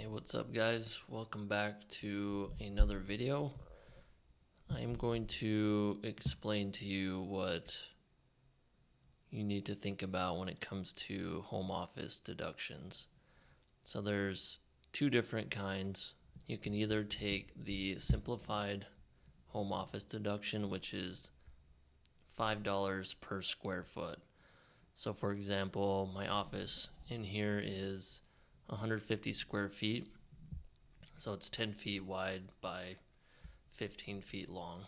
Hey, what's up guys? Welcome back to another video. I'm going to explain to you what you need to think about when it comes to home office deductions. So there's two different kinds. You can either take the simplified home office deduction, which is $5 per square foot. So for example, my office in here is 150 square feet. So it's 10 feet wide by 15 feet long.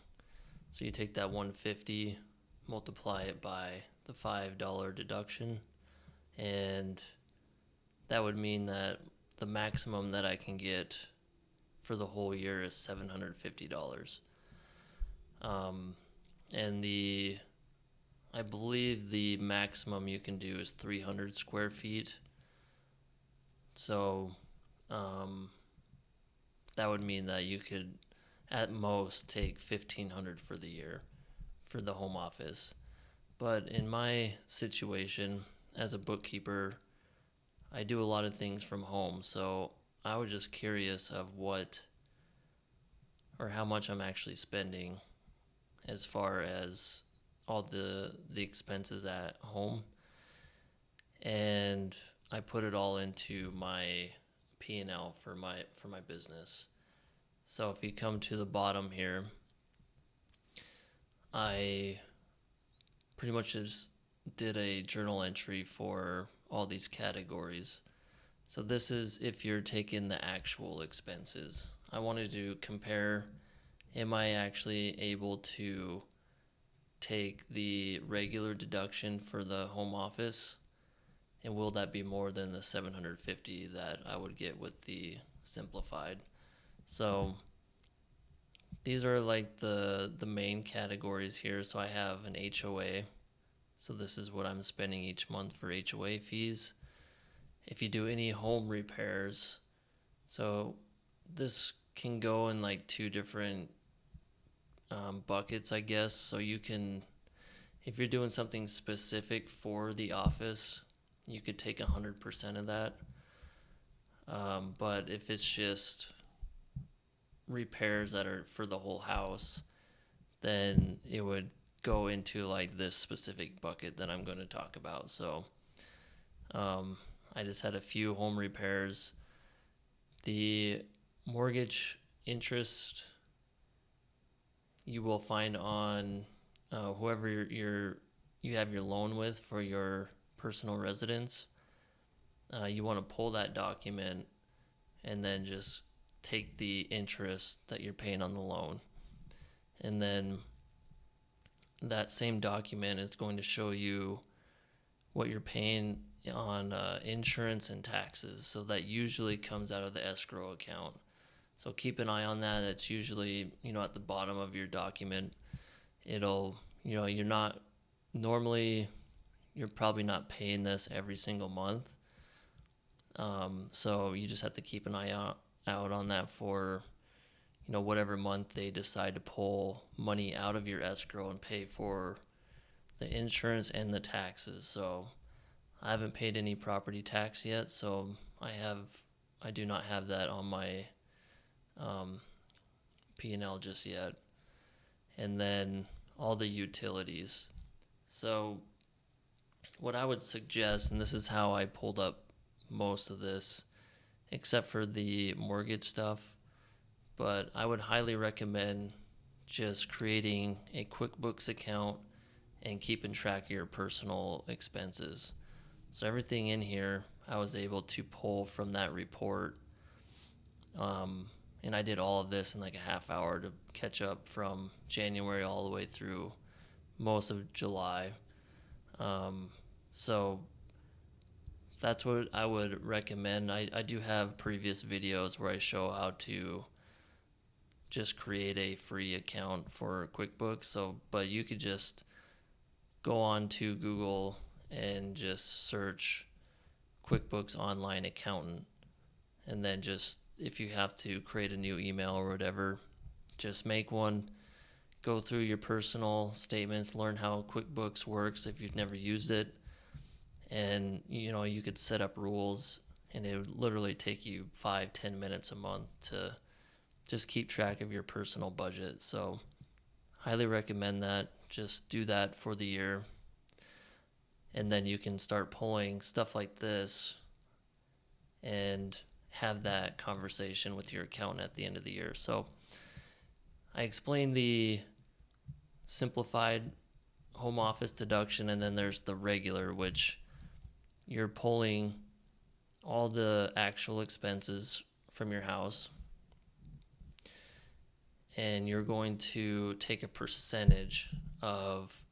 So you take that 150, multiply it by the $5 deduction, and that would mean that the maximum that I can get for the whole year is $750. And I believe the maximum you can do is 300 square feet. So that would mean that you could at most take $1,500 for the year for the home office. But in my situation as a bookkeeper, I do a lot of things from home, so I was just curious of what or how much I'm actually spending as far as all the expenses at home, and I put it all into my P&L for my business. So if you come to the bottom here, I pretty much just did a journal entry for all these categories. So this is if you're taking the actual expenses. I wanted to compare, am I actually able to take the regular deduction for the home office, and will that be more than the $750 that I would get with the simplified? So these are like the main categories here. So I have an HOA. So this is what I'm spending each month for HOA fees. If you do any home repairs, so this can go in like two different buckets, I guess. So you can, if you're doing something specific for the office, you could take 100% of that. But if it's just repairs that are for the whole house, then it would go into like this specific bucket that I'm going to talk about. So I just had a few home repairs. The mortgage interest you will find on whoever you have your loan with for your personal residence. You want to pull that document and then just take the interest that you're paying on the loan. And then that same document is going to show you what you're paying on insurance and taxes. So that usually comes out of the escrow account. So keep an eye on that. It's usually, at the bottom of your document. It'll, you're probably not paying this every single month. So you just have to keep an eye out on that for, whatever month they decide to pull money out of your escrow and pay for the insurance and the taxes. So I haven't paid any property tax yet, so I do not have that on my P&L just yet. And then all the utilities. So what I would suggest, and this is how I pulled up most of this, except for the mortgage stuff, but I would highly recommend just creating a QuickBooks account and keeping track of your personal expenses. So everything in here I was able to pull from that report. And I did all of this in like a half hour to catch up from January all the way through most of July. So that's what I would recommend. I do have previous videos where I show how to just create a free account for QuickBooks. But you could just go on to Google and just search QuickBooks Online Accountant, and then just, if you have to create a new email or whatever, just make one, go through your personal statements, learn how QuickBooks works if you've never used it, and you could set up rules and it would literally take you 5-10 minutes a month to just keep track of your personal budget. So highly recommend that. Just do that for the year, and then you can start pulling stuff like this and have that conversation with your accountant at the end of the year. So I explained the simplified home office deduction, and then there's the regular, which you're pulling all the actual expenses from your house, and you're going to take a percentage of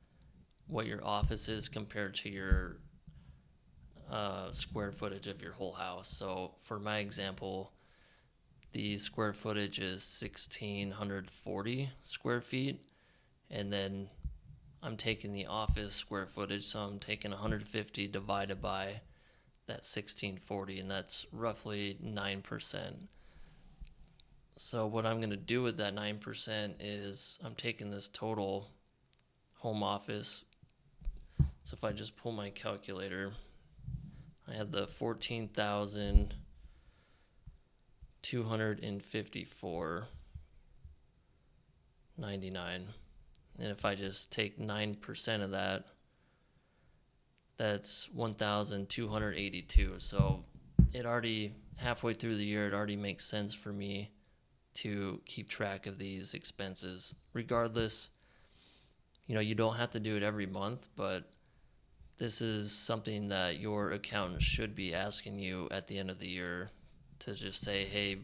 what your office is compared to your square footage of your whole house. So for my example, the square footage is 1,640 square feet, and then I'm taking the office square footage, so I'm taking 150 divided by that 1,640, and that's roughly 9%. So what I'm going to do with that 9% is I'm taking this total home office. So if I just pull my calculator, I have the 14,254.99. And if I just take 9% of that, that's 1,282. So it already, halfway through the year, it already makes sense for me to keep track of these expenses. Regardless, you don't have to do it every month, but this is something that your accountant should be asking you at the end of the year, to just say, hey,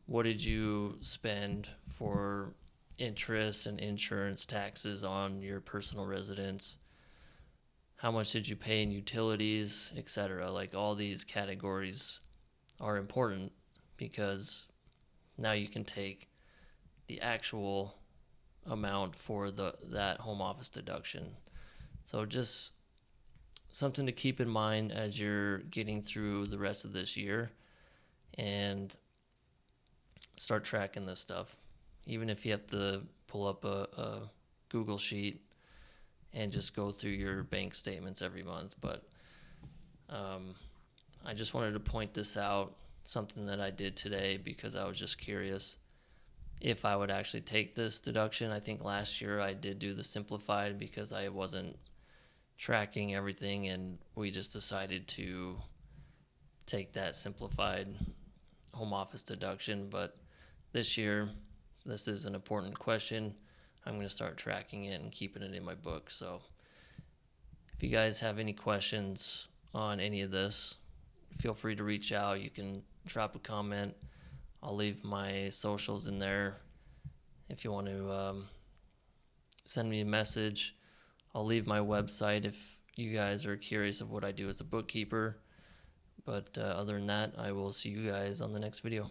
what did you spend for interest and insurance taxes on your personal residence? How much did you pay in utilities, etc.? Like, all these categories are important, because now you can take the actual amount for that home office deduction. So just something to keep in mind as you're getting through the rest of this year, and start tracking this stuff. Even if you have to pull up a Google sheet and just go through your bank statements every month. But I just wanted to point this out, something that I did today, because I was just curious if I would actually take this deduction. I think last year I did do the simplified because I wasn't tracking everything, and we just decided to take that simplified home office deduction. But this year, this is an important question. I'm going to start tracking it and keeping it in my book. So if you guys have any questions on any of this, feel free to reach out. You can drop a comment. I'll leave my socials in there if you want to send me a message. I'll leave my website if you guys are curious of what I do as a bookkeeper. But other than that, I will see you guys on the next video.